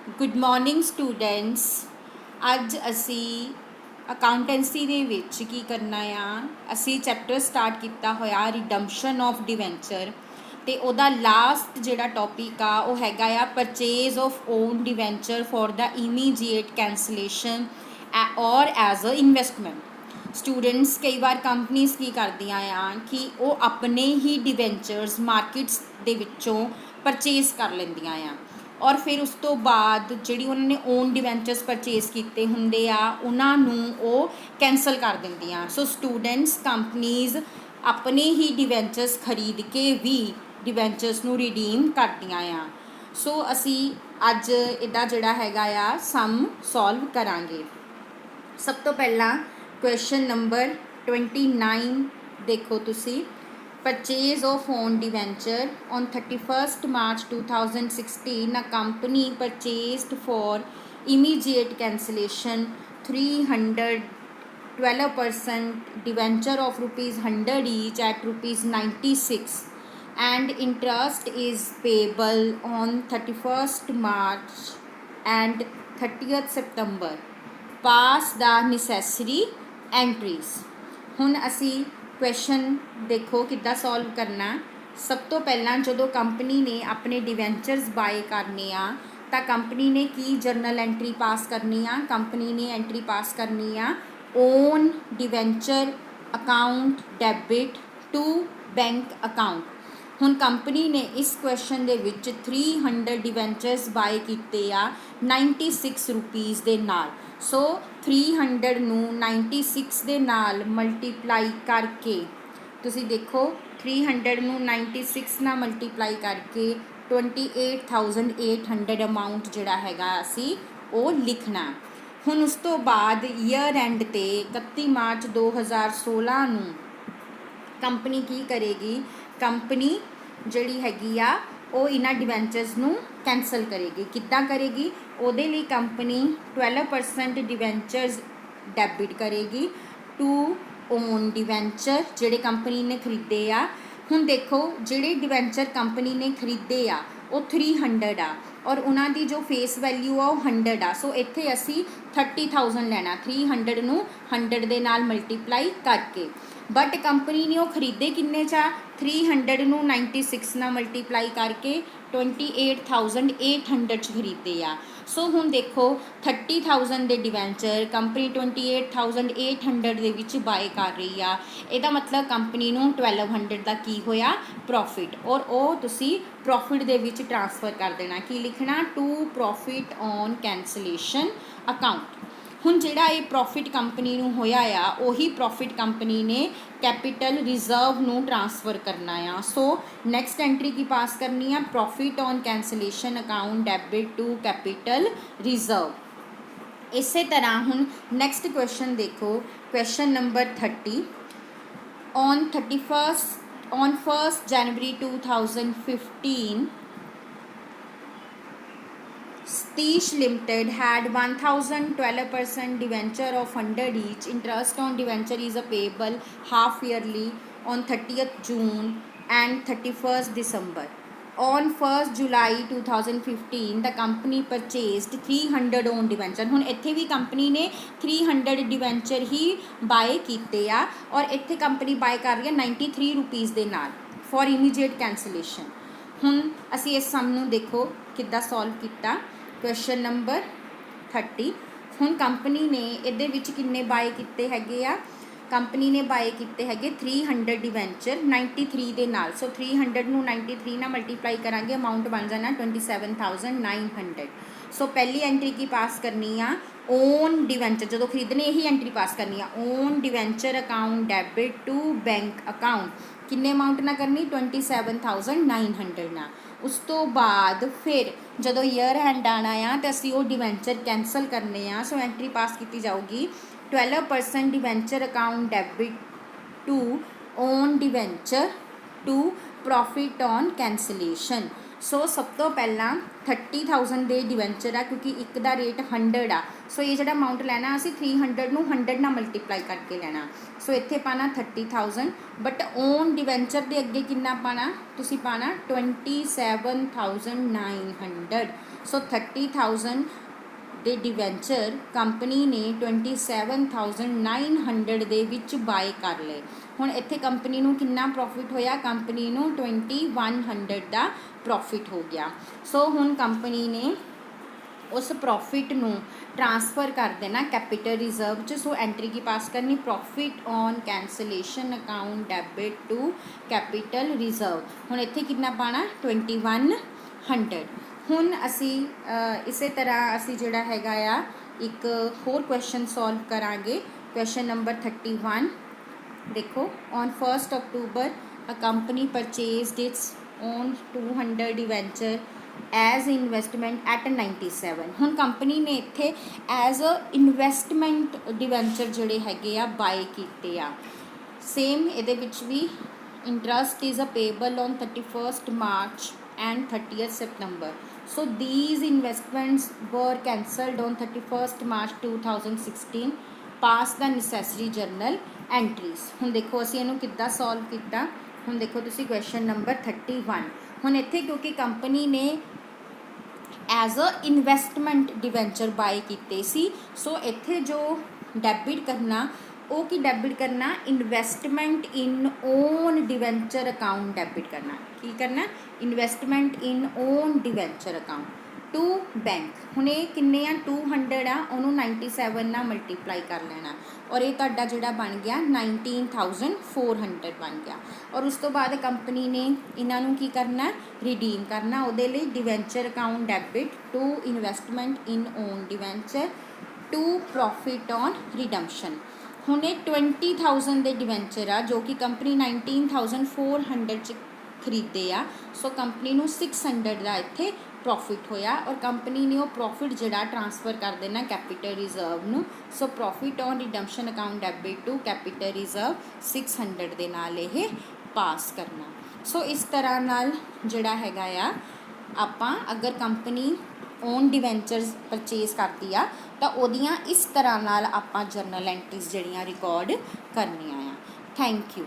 Good morning students. ਅੱਜ ਅਸੀਂ accountancy ਦੇ ਵਿੱਚ ਕੀ ਕਰਨਾ ਆ, ਅਸੀਂ ਚੈਪਟਰ ਸਟਾਰਟ ਕੀਤਾ ਹੋਇਆ ਰਿਡੰਪਸ਼ਨ ਆਫ ਡਿਵੈਂਚਰ, ਅਤੇ ਉਹਦਾ ਲਾਸਟ ਜਿਹੜਾ ਟੌਪਿਕ ਆ ਉਹ ਹੈਗਾ ਆ purchase of own debenture for the immediate cancellation or as a investment. Students ਕਈ ਵਾਰ ਕੰਪਨੀਜ਼ ਕੀ ਕਰਦੀਆਂ ਆ ਕਿ ਉਹ ਆਪਣੇ ਹੀ ਡਿਵੈਂਚਰਸ ਮਾਰਕੀਟਸ ਦੇ ਵਿੱਚੋਂ ਪਰਚੇਜ਼ ਕਰ ਲੈਂਦੀਆਂ ਆ, ਔਰ ਫਿਰ ਉਸ ਤੋਂ ਬਾਅਦ ਜਿਹੜੀ ਉਹਨਾਂ ਨੇ ਓਨ ਡਿਵੈਂਚਰਸ ਪਰਚੇਜ਼ ਕੀਤੇ ਹੁੰਦੇ ਆ ਉਹਨਾਂ ਨੂੰ ਉਹ ਕੈਂਸਲ ਕਰ ਦਿੰਦੀਆਂ। ਸੋ ਸਟੂਡੈਂਟਸ ਕੰਪਨੀਜ਼ ਆਪਣੇ ਹੀ ਡਿਵੈਂਚਰਸ ਖਰੀਦ ਕੇ ਵੀ ਡਿਵੈਂਚਰਸ ਨੂੰ ਰਿਡੀਮ ਕਰਦੀਆਂ ਆ। ਸੋ ਅਸੀਂ ਅੱਜ ਇਹਦਾ ਜਿਹੜਾ ਹੈਗਾ ਆ ਸਮ ਸੋਲਵ ਕਰਾਂਗੇ। ਸਭ ਤੋਂ ਪਹਿਲਾਂ ਕੁਐਸਚਨ ਨੰਬਰ 29 ਦੇਖੋ ਤੁਸੀਂ। Purchase of own debenture on 31st March 2016, a company purchased for immediate cancellation 312% debenture of rupees 100 each at rupees 96, and interest is payable on 31st March and 30th September. Pass the necessary entries. ਹੁਣ ਅਸੀਂ question ਦੇਖੋ ਕਿੱਦਾਂ solve ਕਰਨਾ। ਸਭ ਤੋਂ ਪਹਿਲਾਂ ਜਦੋਂ company ਨੇ ਆਪਣੇ ਡਿਵੈਂਚਰਸ ਬਾਏ ਕਰਨੇ ਆ ਤਾਂ ਕੰਪਨੀ ਨੇ ਕੀ ਜਰਨਲ ਐਂਟਰੀ ਪਾਸ ਕਰਨੀ ਆ। ਕੰਪਨੀ ਨੇ ਐਂਟਰੀ ਪਾਸ ਕਰਨੀ ਆ own debenture account debit to bank account. ਹੁਣ ਕੰਪਨੀ ਨੇ ਇਸ ਕੁਐਸਚਨ ਦੇ ਵਿੱਚ 300 ਡਿਵੈਂਚਰਸ ਬਾਏ ਕੀਤੇ ਆ 96 ਰੁਪੀਜ਼ ਦੇ ਨਾਲ। ਸੋ 300 ਨੂੰ 96 ਦੇ ਨਾਲ ਮਲਟੀਪਲਾਈ ਕਰਕੇ ਤੁਸੀਂ ਦੇਖੋ 300 ਨੂੰ 96 ਨਾਲ ਮਲਟੀਪਲਾਈ ਕਰਕੇ 28,800 ਅਮਾਊਂਟ ਜਿਹੜਾ ਹੈਗਾ ਅਸੀਂ ਉਹ ਲਿਖਣਾ। ਹੁਣ ਉਸ ਤੋਂ ਬਾਅਦ ਈਅਰ ਐਂਡ 'ਤੇ 31 ਮਾਰਚ 2016 ਨੂੰ ਕੰਪਨੀ ਕੀ ਕਰੇਗੀ, ਕੰਪਨੀ ਜਿਹੜੀ ਹੈਗੀ ਆ ਉਹ ਇਹਨਾਂ ਡਿਵੈਂਚਰਸ ਨੂੰ ਕੈਂਸਲ ਕਰੇਗੀ। ਕਿੱਦਾਂ ਕਰੇਗੀ? ਉਹਦੇ ਲਈ ਕੰਪਨੀ 12% ਡਿਵੈਂਚਰਸ ਡੈਬਿਟ ਕਰੇਗੀ ਟੂ ਓਨ ਡਿਵੈਂਚਰ ਜਿਹੜੇ ਕੰਪਨੀ ਨੇ ਖਰੀਦੇ ਆ। ਹੁਣ ਦੇਖੋ ਜਿਹੜੇ ਡਿਵੈਂਚਰ ਕੰਪਨੀ ਨੇ ਖਰੀਦੇ ਆ ਉਹ 300 ਆ ਔਰ ਉਹਨਾਂ ਦੀ ਜੋ ਫੇਸ ਵੈਲਿਊ ਆ ਉਹ 100 ਆ। ਸੋ ਇੱਥੇ ਅਸੀਂ 30,000 ਲੈਣਾ 300 ਨੂੰ 100 ਦੇ ਨਾਲ ਮਲਟੀਪਲਾਈ ਕਰਕੇ। ਬਟ ਕੰਪਨੀ ਨੇ ਉਹ ਖਰੀਦੇ ਕਿੰਨੇ 'ਚ ਆ? 300 ਨੂੰ 96 ਨਾਲ ਮਲਟੀਪਲਾਈ ਕਰਕੇ 28,800 'ਚ ਖਰੀਦੇ ਆ। ਸੋ ਹੁਣ ਦੇਖੋ 30,000 ਦੇ ਡਿਵੈਂਚਰ ਕੰਪਨੀ 28,800 ਦੇ ਵਿੱਚ ਬਾਏ ਕਰ ਰਹੀ ਆ। ਇਹਦਾ ਮਤਲਬ ਕੰਪਨੀ ਨੂੰ 1200 ਦਾ ਕੀ ਹੋਇਆ? ਪ੍ਰੋਫਿਟ। ਔਰ ਉਹ ਤੁਸੀਂ ਪ੍ਰੋਫਿਟ ਦੇ ਵਿੱਚ ਟ੍ਰਾਂਸਫਰ ਕਰ ਦੇਣਾ। ਕੀ ਲਿਖਣਾ? To profit on cancellation account. ਹੁਣ ਜਿਹੜਾ ਇਹ ਪ੍ਰੋਫਿਟ ਕੰਪਨੀ ਨੂੰ ਹੋਇਆ ਆ ਉਹੀ ਪ੍ਰੋਫਿਟ ਕੰਪਨੀ ਨੇ ਕੈਪੀਟਲ ਰਿਜ਼ਰਵ ਨੂੰ ਟ੍ਰਾਂਸਫਰ ਕਰਨਾ ਆ। ਸੋ ਨੈਕਸਟ ਐਂਟਰੀ ਕੀ ਪਾਸ ਕਰਨੀ ਆ? Profit on cancellation account debit to capital reserve. ਇਸੇ ਤਰ੍ਹਾਂ ਹੁਣ ਨੈਕਸਟ ਕੁਐਸਚਨ ਦੇਖੋ, question number 30। on 1st January 2015, Satish Limited had 1,012% debenture of 100 each. Interest on debenture is payable half yearly on 30th June and 31st December. On 1st July 2015, the company purchased 300 own debenture. ਹੁਣ ਇੱਥੇ ਵੀ company ਨੇ 300 ਡਿਵੈਂਚਰ ਹੀ bye ਕੀਤੇ ਆ ਔਰ ਇੱਥੇ company bye ਕਰ ਰਹੀ ਹੈ 93 ਰੁਪੀਜ਼ ਦੇ ਨਾਲ ਫॉर ਇਮੀਡੀਏਟ ਕੈਂਸਲੇਸ਼ਨ। ਹੁਣ ਅਸੀਂ ਇਸ ਸਮ ਨੂੰ ਦੇਖੋ ਕਿੱਦਾਂ ਸੋਲਵ ਕੀਤਾ। Question number 30। ਹੁਣ ਕੰਪਨੀ ਨੇ ਇਹਦੇ ਵਿੱਚ ਕਿੰਨੇ ਬਾਏ ਕੀਤੇ ਹੈਗੇ ਆ? ਕੰਪਨੀ ਨੇ ਬਾਏ ਕੀਤੇ ਹੈਗੇ 300 ਡਿਵੈਂਚਰ 93 ਦੇ ਨਾਲ। ਸੋ 300 ਨੂੰ 93 ਨਾਲ ਮਲਟੀਪਲਾਈ ਕਰਾਂਗੇ, ਅਮਾਊਂਟ ਬਣ ਜਾਣਾ 27,900। ਸੋ ਪਹਿਲੀ ਐਂਟਰੀ ਕੀ ਪਾਸ ਕਰਨੀ ਆ? ਓਨ ਡਿਵੈਂਚਰ ਜਦੋਂ ਖਰੀਦਣੇ ਇਹੀ ਐਂਟਰੀ ਪਾਸ ਕਰਨੀ ਆ। Own debenture account debit to bank account. ਕਿੰਨੇ ਅਮਾਊਂਟ ਨਾਲ ਕਰਨੀ? 27,900 ਨਾਲ। ਉਸ ਤੋਂ ਬਾਅਦ ਫਿਰ ਜਦੋਂ ਈਅਰ ਐਂਡ ਆਉਣਾ ਆ ਤਾਂ ਅਸੀਂ ਉਹ ਡਿਵੈਂਚਰ ਕੈਂਸਲ ਕਰਨੇ ਆ। ਸੋ ਐਂਟਰੀ ਪਾਸ ਕੀਤੀ ਜਾਊਗੀ 12% debenture account debit to own debenture to profit on cancellation. So सब तो पहला 30,000 ਦੇ ਡਿਵੈਂਚਰ ਆ क्योंकि एक ਦਾ रेट 100 आ। सो ये ਜਿਹੜਾ अमाउंट ਲੈਣਾ ਅਸੀਂ 300 ਨੂੰ 100 ਨਾਲ ਮਲਟੀਪਲਾਈ ਕਰਕੇ ਲੈਣਾ। सो ਇੱਥੇ ਪਾਣਾ 30,000 बट ओन डिवेंचर ਦੇ ਅੱਗੇ ਕਿੰਨਾ ਪਾਣਾ ਤੁਸੀਂ ਪਾਣਾ 27,900। सो 30,000 ਦੇ ਡਿਵੈਂਚਰ ਕੰਪਨੀ ਨੇ 27,900 ਦੇ ਵਿੱਚ ਬਾਏ ਕਰ ਲਏ। ਹੁਣ ਇੱਥੇ ਕੰਪਨੀ ਨੂੰ ਕਿੰਨਾ ਪ੍ਰੋਫਿਟ ਹੋਇਆ ਕੰਪਨੀ ਨੂੰ 2100 ਦਾ ਪ੍ਰੋਫਿਟ ਹੋ ਗਿਆ। ਸੋ ਹੁਣ ਕੰਪਨੀ ਨੇ उस प्रॉफिट ਨੂੰ ट्रांसफ़र कर देना कैपिटल रिजर्व च। सो एंट्री की पास करनी profit on cancellation account debit to capital reserve. हुण इत्थे कितना पाना 2100। हुण असी इसे तरह असी जिहड़ा हैगा आ एक होर क्वेश्चन सॉल्व करांगे। क्वेश्चन नंबर 31 देखो on 1 October a company purchased its own 200 debenture as investment at 97। हुण कंपनी ने इत्थे एज अ इन्वेस्टमेंट डिवेंचर जिहड़े हैगे आ बाय कीते आ। सेम इहदे विच भी interest is a payable on 31 March and 30 September. So these investments were cancelled on 31 March 2016। Pass the necessary journal entries. हुण देखो असीं इहनूं किद्दां सॉल्व कीता। हुण देखो तुसीं क्वेश्चन नंबर 31 हुण इत्थे क्योंकि कंपनी ने as a investment debenture buy कीते सी। सो इत्थे जो डेबिट करना वो की डेबिट करना investment in own debenture account debit करना। की करना investment in own debenture account to bank. हुण ये किन्ने आ 200 आ उन्होंने 97 नाल मल्टीप्लाई कर लेना और ये तुहाडा जिहड़ा बन गया 19,400 बन गया। और उस तो बाद कंपनी ने इन्हां नूं की करना रिडीम करना उहदे लई debenture account debit to investment in own debenture to profit on redemption. हुण ये 20,000 दे डिवेंचर आ जो कि कंपनी 19,400 च खरीदे आ। सो कंपनी नूं 600 का इत्थे प्रॉफिट होया और कंपनी ने वो प्रॉफिट जिहड़ा ट्रांसफर कर देना कैपिटल रिजर्व नूं। So profit on redemption account debit to capital reserve 600 दे नाल इह पास करना। सो इस तरह नाल जिहड़ा हैगा आ आपां अगर कंपनी ओन डिवेंचर्स परचेज करती आ तो उहदियां इस तरह नाल आपां जर्नल एंट्रीज जिहड़ियां रिकॉर्ड करनियां आ। Thank you.